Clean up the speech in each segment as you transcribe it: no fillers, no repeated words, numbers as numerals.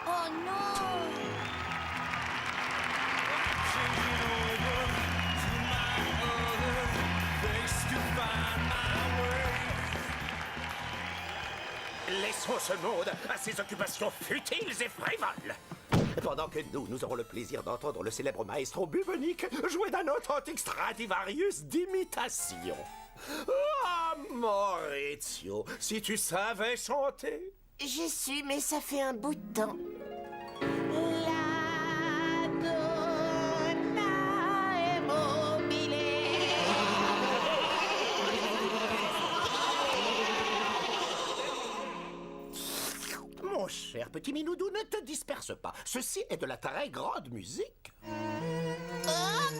Oh non! Laissons ce monde à ses occupations futiles et frivoles. Pendant que nous aurons le plaisir d'entendre le célèbre maestro Bubonic jouer d'un authentique Stradivarius d'imitation. Ah, Maurizio, si tu savais chanter. J'y suis, mais ça fait un bout de temps. La donna è mobile. Mon cher petit Minoudou, ne te disperse pas. Ceci est de la très grande musique. Oh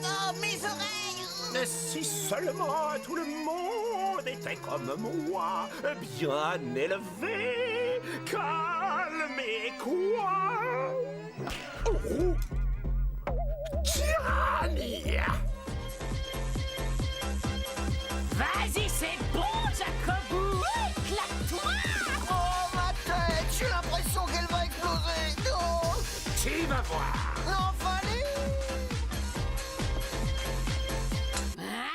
non, mes oreilles! Si seulement tout le monde était comme moi, bien élevé, calme et quoi. Oh. Tyrannia! Vas-y, c'est bon, Jacobou! Éclate-toi! Oh, ma tête! J'ai l'impression qu'elle va exploser! Non! Tu vas voir! Non, fallait! Hein?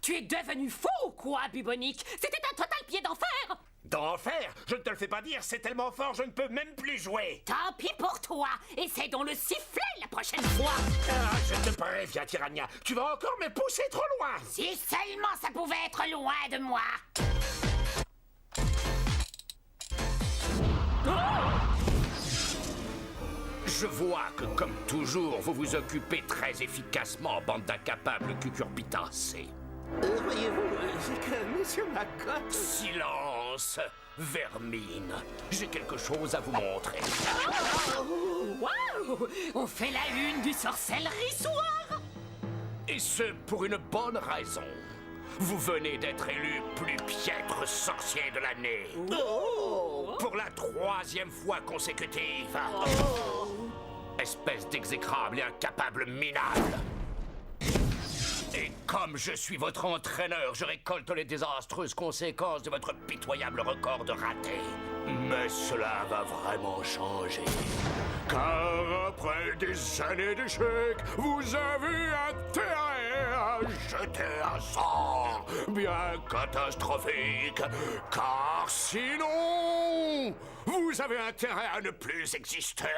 Tu es devenu fou ou quoi, Bubonic? C'était un total pied d'enfer! D'enfer? Je ne te le fais pas dire, c'est tellement fort, je ne peux même plus jouer! Tant pis pour toi! Essaie donc le siffler la prochaine fois! Ah, je te préviens, Tyrannia, tu vas encore me pousser trop loin! Si seulement ça pouvait être loin de moi! Je vois que, comme toujours, vous vous occupez très efficacement, bande d'incapables cucurbitacés. Voyez-vous, c'est que Monsieur Macotte... Silence, vermine. J'ai quelque chose à vous montrer. Waouh! On fait la une du sorcellerie soir! Et ce, pour une bonne raison. Vous venez d'être élu plus piètre sorcier de l'année. Oh! Pour la 3e fois consécutive. Espèce d'exécrable et incapable minable. Et comme je suis votre entraîneur, je récolte les désastreuses conséquences de votre pitoyable record de ratés. Mais cela va vraiment changer. Car après des années d'échecs, vous avez intérêt à jeter un sort bien catastrophique. Car sinon, vous avez intérêt à ne plus exister.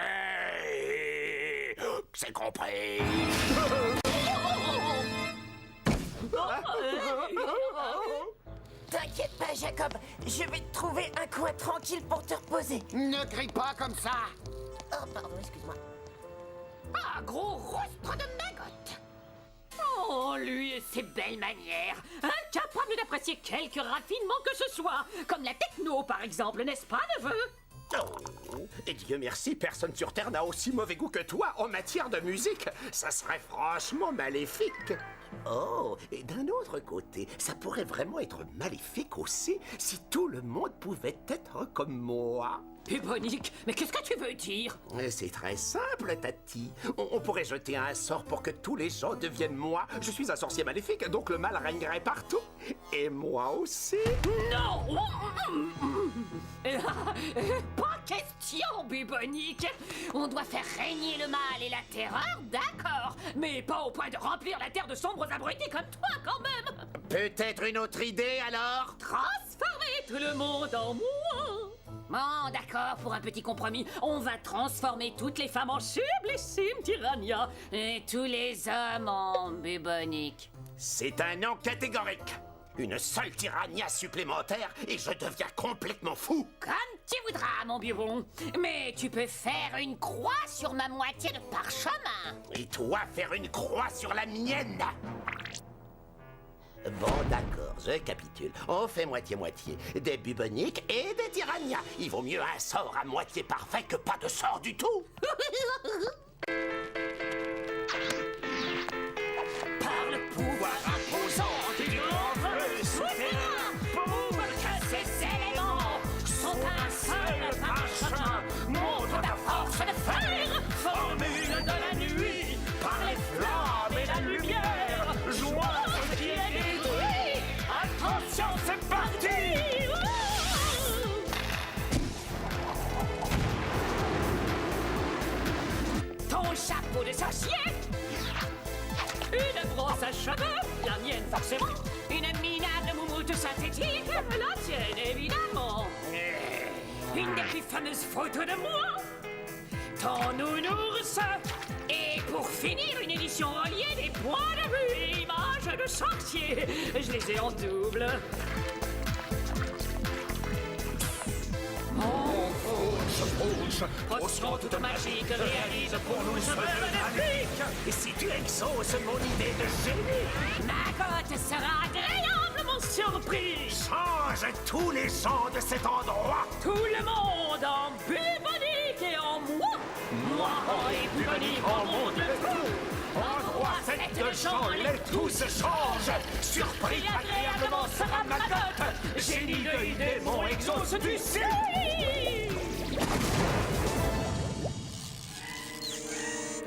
C'est compris. T'inquiète pas, Jacob. Je vais te trouver un coin tranquille pour te reposer. Ne crie pas comme ça! Oh, pardon, excuse-moi. Ah, gros rostre de maggotte! Oh, lui et ses belles manières! Incapable d'apprécier quelque raffinement que ce soit! Comme la techno, par exemple, n'est-ce pas, neveu? Oh, et Dieu merci, personne sur Terre n'a aussi mauvais goût que toi en matière de musique. Ça serait franchement maléfique. Oh, et d'un autre côté, ça pourrait vraiment être maléfique aussi si tout le monde pouvait être comme moi. Bubonic, mais qu'est-ce que tu veux dire? C'est très simple, Tati. On pourrait jeter un sort pour que tous les gens deviennent moi. Je suis un sorcier maléfique, donc le mal régnerait partout. Et moi aussi. Non! Pas question, Bubonic! On doit faire régner le mal et la terreur, d'accord, mais pas au point de remplir la terre de sombres abrutis comme toi, quand même! Peut-être une autre idée, alors? Transformer tout le monde en moi! Bon, d'accord, pour un petit compromis, on va transformer toutes les femmes en sublissime Tyrannia et tous les hommes en Bubonic. C'est un non catégorique. Une seule Tyrannia supplémentaire et je deviens complètement fou. Comme tu voudras, mon bubon. Mais tu peux faire une croix sur ma moitié de parchemin. Et toi, faire une croix sur la mienne. Bon, d'accord, je capitule. On fait moitié-moitié. Des buboniques et des tyrannias. Il vaut mieux un sort à moitié parfait que pas de sort du tout. Par le pouvoir imposant du grand feu souterrain, prouve que ces éléments sont un seul parchemin. Montre ta force de fer, formule de la nuit, par les flammes et la lumière, joie ce qui est détruit. Attention, c'est parti! chapeau de sorcier. Une brosse à cheveux, la mienne forcément. Une minable moumoute synthétique, la tienne évidemment. Une des plus fameuses photos de moi, ton nounours. Et pour finir, une édition reliée des points de vue, images de sorcier. Je les ai en double. Potion toute magique réalise pour nous ce magnifique. Et si tu exauces mon idée de génie, Ma cote sera agréablement surprise. change tous les gens de cet endroit. Tout le monde en bubonique et en moi. Moi en bubonique en monde le fou. Endroit fait de gens, les tout se change. Surpris agréablement sera ma cote. Génie de idée, mon exauce du ciel.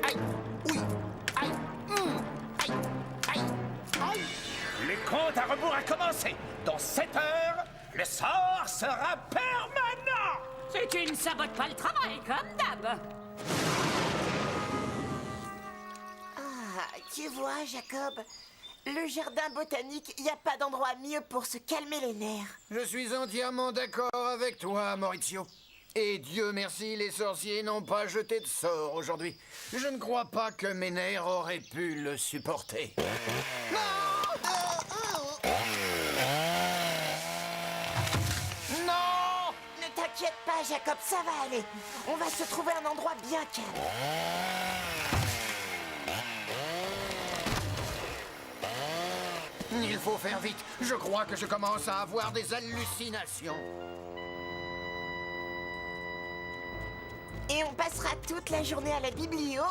Aïe. Oui. Aïe. Aïe. Aïe. Aïe. Les comptes à rebours a commencé. Dans 7 heures, le sort sera permanent. Si tu ne sabotes pas le travail, comme d'hab. Ah, tu vois, Jacob, le jardin botanique, il n'y a pas d'endroit mieux pour se calmer les nerfs. Je suis entièrement d'accord avec toi, Maurizio. Et Dieu merci, les sorciers n'ont pas jeté de sort aujourd'hui. Je ne crois pas que mes nerfs auraient pu le supporter. Non! Ne t'inquiète pas, Jacob, ça va aller. On va se trouver un endroit bien calme. Il faut faire vite. Je crois que je commence à avoir des hallucinations. Et on passera toute la journée à la biblio.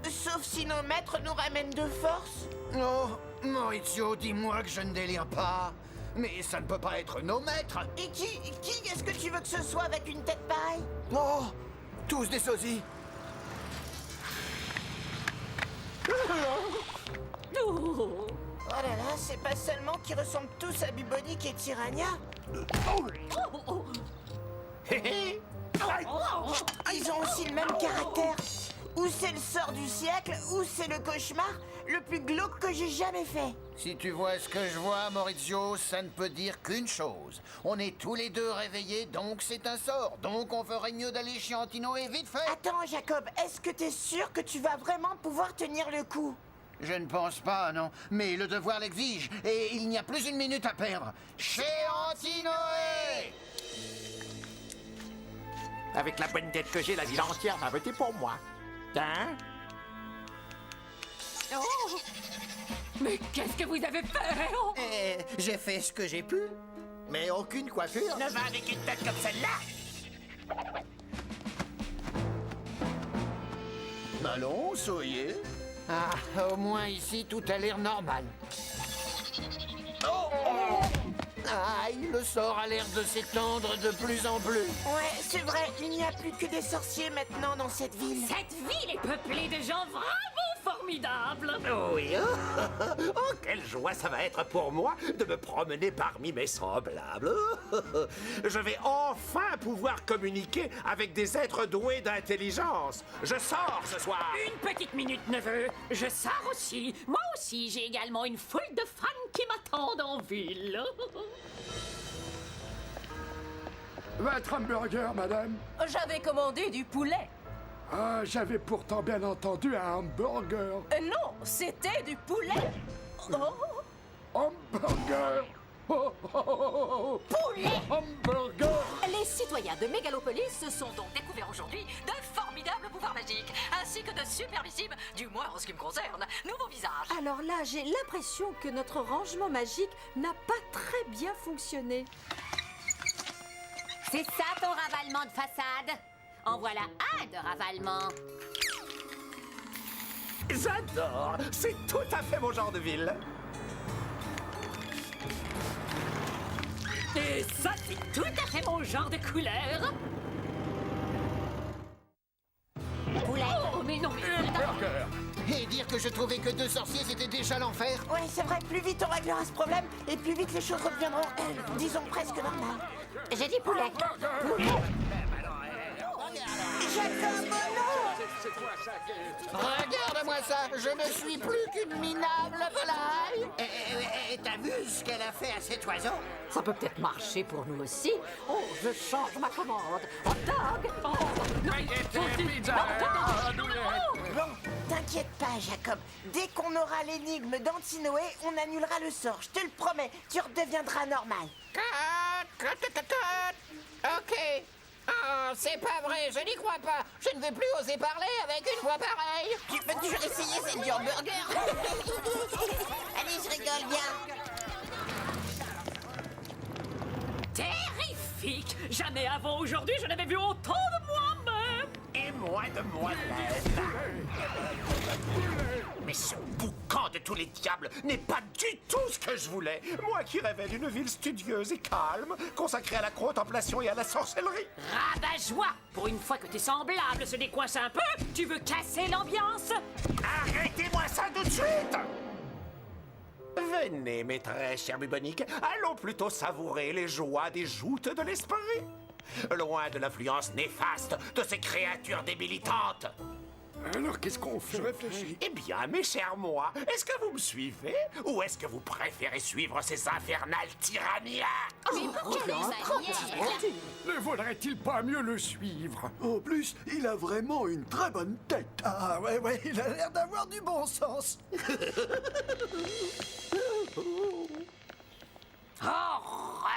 Sauf si nos maîtres nous ramènent de force. Oh, Maurizio, dis-moi que je ne délire pas. Mais ça ne peut pas être nos maîtres. Et qui est-ce que tu veux que ce soit avec une tête pareille? Oh, tous des sosies. Oh. Oh là là, c'est pas seulement qu'ils ressemblent tous à Bubonic et Tyrannia. Ils ont aussi le même caractère. Ou c'est le sort du siècle, ou c'est le cauchemar le plus glauque que j'ai jamais fait. Si tu vois ce que je vois, Maurizio, ça ne peut dire qu'une chose. On est tous les deux réveillés, donc c'est un sort. Donc on ferait mieux d'aller chez Antinoé vite fait. Attends, Jacob, est-ce que t'es sûr que tu vas vraiment pouvoir tenir le coup? Je ne pense pas, non. Mais le devoir l'exige. Et il n'y a plus une minute à perdre. Chez Antinoé! Avec la bonne tête que j'ai, la ville entière va voter pour moi. Hein? Oh. Mais qu'est-ce que vous avez fait? Oh. J'ai fait ce que j'ai pu, mais aucune coiffure. Ne va avec une tête comme celle-là. Allons, soyez. Ah, au moins ici, tout a l'air normal. Aïe, le sort a l'air de s'étendre de plus en plus. Ouais, c'est vrai, il n'y a plus que des sorciers maintenant dans cette ville. Cette ville est peuplée de gens vraiment formidables. Oui. Oh, quelle joie ça va être pour moi de me promener parmi mes semblables. Je vais enfin pouvoir communiquer avec des êtres doués d'intelligence. Je sors ce soir. Une petite minute, neveu. Je sors aussi. Moi aussi, j'ai également une foule de fans qui m'attendent en ville. Votre hamburger, madame? J'avais commandé du poulet. Ah, j'avais pourtant bien entendu un hamburger. Non, c'était du poulet. Oh, Hamburger! Oh, oh, oh, oh, oh. poulet! Hamburger! Les citoyens de Mégalopolis se sont donc découverts aujourd'hui de formidables pouvoirs magiques, ainsi que de supervissimes, du moins en ce qui me concerne, nouveaux visages. Alors là, j'ai l'impression que notre rangement magique n'a pas très bien fonctionné. C'est ça ton ravalement de façade? En voilà un de ravalement. J'adore. C'est tout à fait mon genre de ville. Et ça, c'est tout à fait mon genre de couleur. Poulet. Oh, mais non, mais... Burger! Et dire que je trouvais que 2 sorciers, c'était déjà l'enfer. Ouais, c'est vrai, plus vite on réglera ce problème, et plus vite les choses reviendront, disons presque normales. J'ai dit poulet. Jacob, oh non! Regarde-moi ça, je ne suis plus qu'une minable volaille. Et t'as vu ce qu'elle a fait à cet oiseau? Ça peut peut-être marcher pour nous aussi. Oh, je change ma commande. Hot dog. Oh, non, Bon, t'inquiète pas, Jacob. Dès qu'on aura l'énigme d'Antinoé, on annulera le sort. Je te le promets, tu redeviendras normal. Ok. Oh, c'est pas vrai, je n'y crois pas. Je ne vais plus oser parler avec une voix pareille. Tu peux toujours essayer, c'est du hamburger. Allez, je rigole bien. Terrifique! Jamais avant aujourd'hui, je n'avais vu autant de moi-même! Et moins de moi-même. Mais ce boucan de tous les diables n'est pas du tout ce que je voulais. Moi qui rêvais d'une ville studieuse et calme, consacrée à la contemplation et à la sorcellerie. Rabat-joie! Pour une fois que tes semblables se décoincent un peu, tu veux casser l'ambiance? Arrêtez-moi ça tout de suite! Venez, mes très chers buboniques, allons plutôt savourer les joies des joutes de l'esprit. Loin de l'influence néfaste de ces créatures débilitantes. Alors, qu'est-ce qu'on fait? Je réfléchis. Eh bien, mes chers moi, est-ce que vous me suivez? Ou est-ce que vous préférez suivre ces infernales tyrannias? Ne vaudrait-il pas mieux le suivre? En plus, il a vraiment une très bonne tête. Ah, ouais, il a l'air d'avoir du bon sens. Horreur!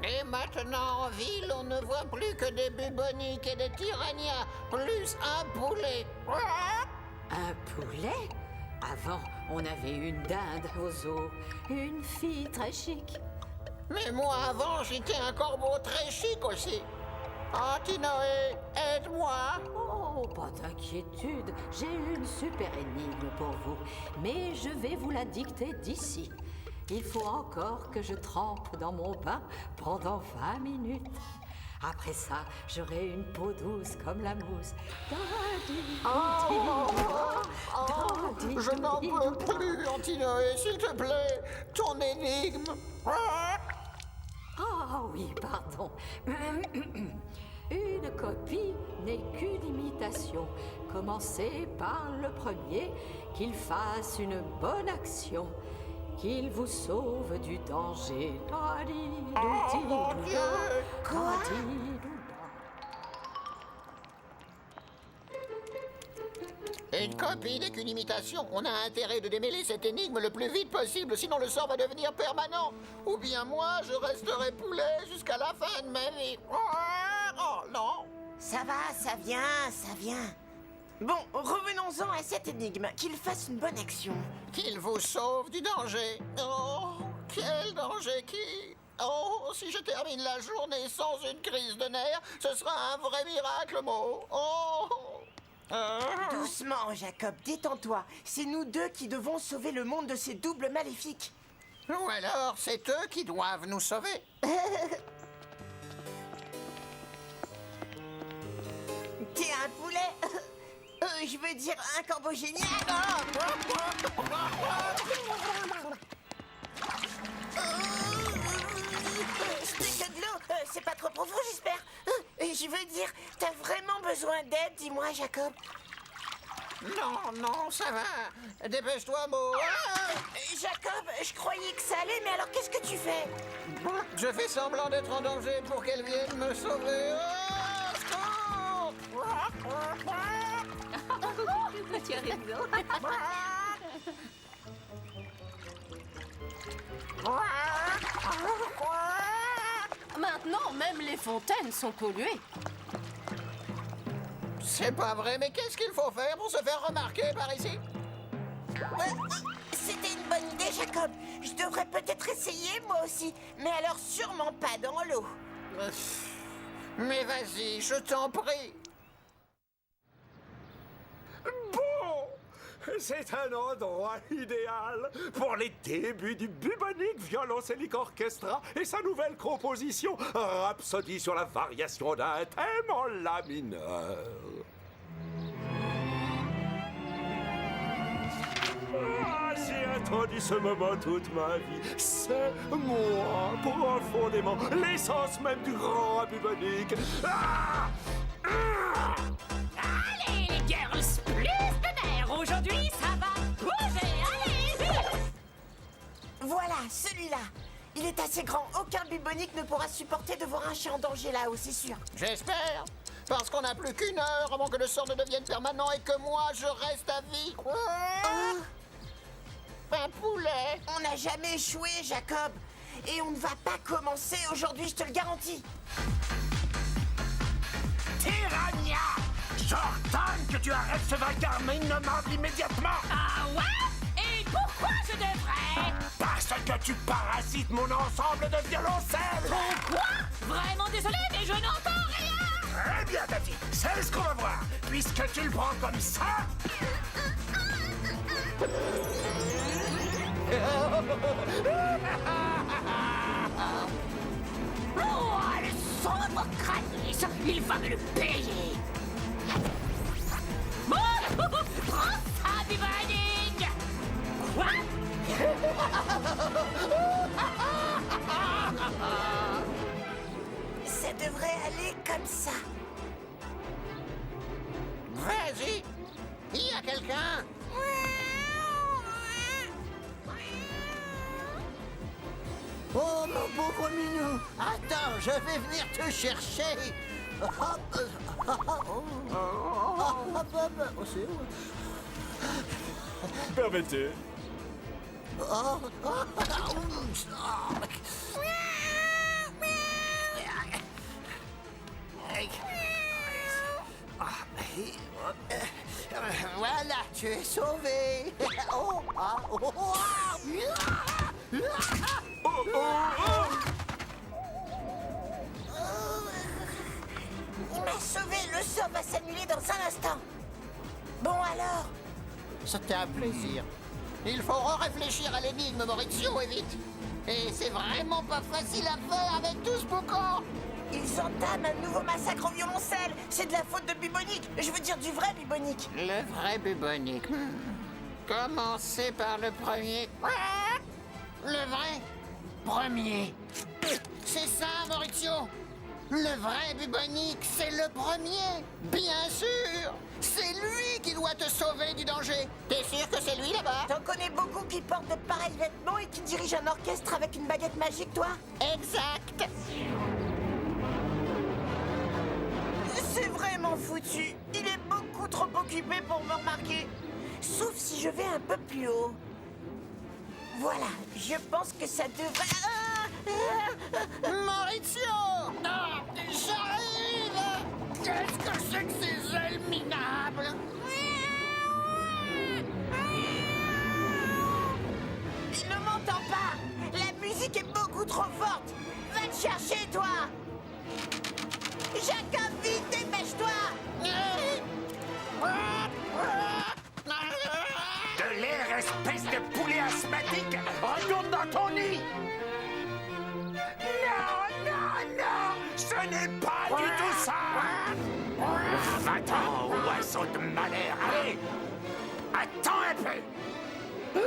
Et maintenant, en ville, on ne voit plus que des buboniques et des tyrannias, plus un poulet. Un poulet? Avant, on avait une dinde aux zoo. Une fille très chic. Mais moi, avant, j'étais un corbeau très chic aussi. Antinoé, aide-moi. Oh, pas d'inquiétude. J'ai une super énigme pour vous. Mais je vais vous la dicter d'ici. Il faut encore que je trempe dans mon bain pendant 20 minutes. Après ça, j'aurai une peau douce comme la mousse. Je n'en peux plus, Antinoé, s'il te plaît. Ton énigme. Ah oui, pardon. Une copie n'est qu'une imitation. Commencez par le premier, qu'il fasse une bonne action, qu'il vous sauve du danger. Mon Dieu! Quoi? Une copie n'est qu'une imitation. On a intérêt de démêler cette énigme le plus vite possible, sinon le sort va devenir permanent. Ou bien moi, je resterai poulet jusqu'à la fin de ma vie. Oh non! Ça va, ça vient. Bon, revenons-en à cette énigme. Qu'il fasse une bonne action. Qu'il vous sauve du danger. Oh, quel danger qui... Oh, si je termine la journée sans une crise de nerfs, ce sera un vrai miracle, Mo. Oh! Doucement, Jacob, détends-toi. C'est nous deux qui devons sauver le monde de ces doubles maléfiques. Ou alors, c'est eux qui doivent nous sauver. T'es un poulet. Je veux dire un corbeau génial. C'est que de l'eau. C'est pas trop profond, j'espère. Je veux dire, t'as vraiment besoin d'aide, dis-moi, Jacob. Non, ça va. Dépêche-toi, Mo. Jacob, je croyais que ça allait, mais alors qu'est-ce que tu fais? Je fais semblant d'être en danger pour qu'elle vienne me sauver. Tu as raison. Maintenant, même les fontaines sont polluées. C'est pas vrai, mais qu'est-ce qu'il faut faire pour se faire remarquer par ici? C'était une bonne idée, Jacob. Je devrais peut-être essayer, moi aussi. Mais alors sûrement pas dans l'eau. Mais vas-y, je t'en prie. Bon, c'est un endroit idéal pour les débuts du Bubonic Violoncellic Orchestra et sa nouvelle composition, Rhapsodie sur la variation d'un thème en la mineur. Ah, j'ai attendu ce moment toute ma vie. C'est moi, profondément, l'essence même du grand bubonique. Ah! Ah! Ah! Voilà, celui-là. Il est assez grand, aucun bubonique ne pourra supporter de voir un chien en danger là-haut, c'est sûr. J'espère. Parce qu'on n'a plus qu'une heure avant que le sort ne devienne permanent et que moi, je reste à vie. Un poulet. On n'a jamais échoué, Jacob. Et on ne va pas commencer aujourd'hui, je te le garantis. Piranha! J'ordonne que tu arrêtes ce vacarme innommable immédiatement! Ah ouais? Et pourquoi je devrais? Parce que tu parasites mon ensemble de violoncelles! Pourquoi? Vraiment désolé, mais je n'entends rien! Très bien, Tati, c'est ce qu'on va voir. Puisque tu le prends comme ça... Oh, le sombre crânis, il va me le payer! Oh, prends ça, Bubonic! Quoi? Ça devrait aller comme ça. Vas-y. Il y a quelqu'un. Oh, mon pauvre minou! Attends, je vais venir te chercher! Permettez. Voilà, tu es sauvé! Oh, ah, oh, oh, ah. Il m'a sauvé, le sort va s'annuler dans un instant. Bon alors? C'était un plaisir. Il faut réfléchir à l'énigme, Maurizio, et vite. Et c'est vraiment pas facile à faire avec tout ce boucan. Ils entament un nouveau massacre au violoncelle. C'est de la faute de Bubonic. Je veux dire du vrai Bubonic. Le vrai bubonique. Commencez par le premier. Le vrai premier. C'est ça, Maurizio. Le vrai bubonique, c'est le premier. Bien sûr. C'est lui qui doit te sauver du danger. T'es sûr que c'est lui là-bas? T'en connais beaucoup qui portent de pareils vêtements et qui dirigent un orchestre avec une baguette magique, toi? Exact. C'est vraiment foutu. Il est beaucoup trop occupé pour me remarquer. Sauf si je vais un peu plus haut. Voilà, je pense que ça devrait... Maurizio! J'arrive! Qu'est-ce que c'est que ces ailes minables? Il ne m'entend pas. La musique est beaucoup trop forte. Va te chercher, toi. Jacob, vite, dépêche-toi. De l'air, espèce de poulet asthmatique! Retourne dans ton nid! Non, non, non! Ce n'est pas du tout ça! Va-t'en, oiseau de malheur! Allez! Attends un peu!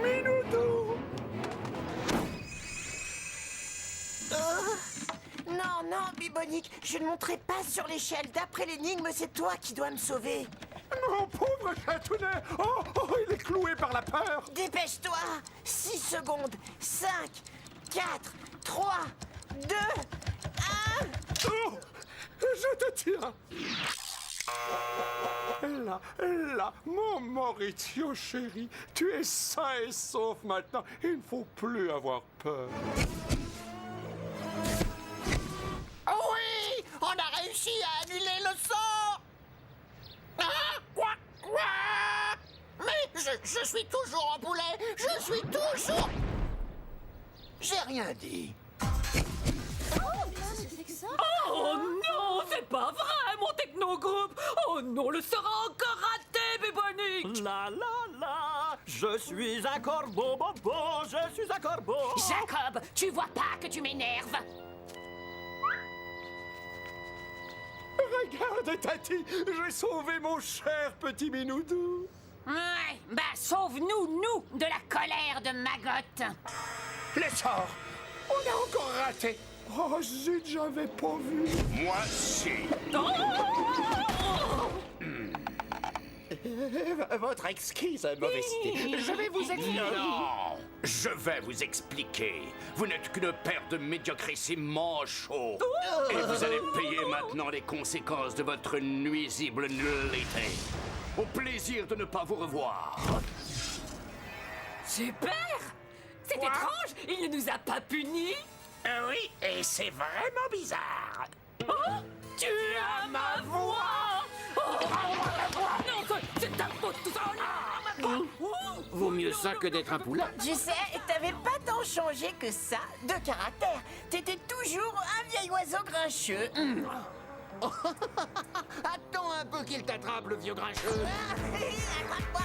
Minoudou! Non, non, Bubonic, je ne monterai pas sur l'échelle. D'après l'énigme, c'est toi qui dois me sauver. Mon pauvre chatounet! Oh, il est cloué par la peur! Dépêche-toi. 6 secondes. 5, 4, 3, 2, 1... Oh, je te tiens! Là, mon Maurizio chéri, tu es sain et sauf maintenant. Il ne faut plus avoir peur. Oh oui! On a réussi à annuler le sort! Ah, quoi? Mais je suis toujours en poulet! Je suis toujours... J'ai rien dit. Oh non, c'est pas vrai, mon technogroupe! Oh non, le sera encore raté, Bubonic! La la la, je suis un corbeau, bobo, je suis un corbeau. Jacob, tu vois pas que tu m'énerves? Regarde, Tati, j'ai sauvé mon cher petit Minoudou. Ouais, bah sauve-nous, nous, de la colère de Maggot! Les sorts! On a encore raté! Oh zut, j'avais pas vu. Moi, si! Oh! Votre exquise modestie. Je vais vous expliquer. Non, je vais vous expliquer. Vous n'êtes qu'une paire de médiocrisses manchots. Et vous allez payer maintenant les conséquences de votre nuisible nullité. Au plaisir de ne pas vous revoir. Super! C'est étrange, il ne nous a pas punis. Oui, et c'est vraiment bizarre. Oh, tu as ma voix. Non, c'est ta faute tout ça. Vaut mieux ça que d'être un poulain. Tu sais, t'avais pas tant changé que ça de caractère. T'étais toujours un vieil oiseau grincheux. Attends un peu qu'il t'attrape, le vieux grincheux. Attrape-moi.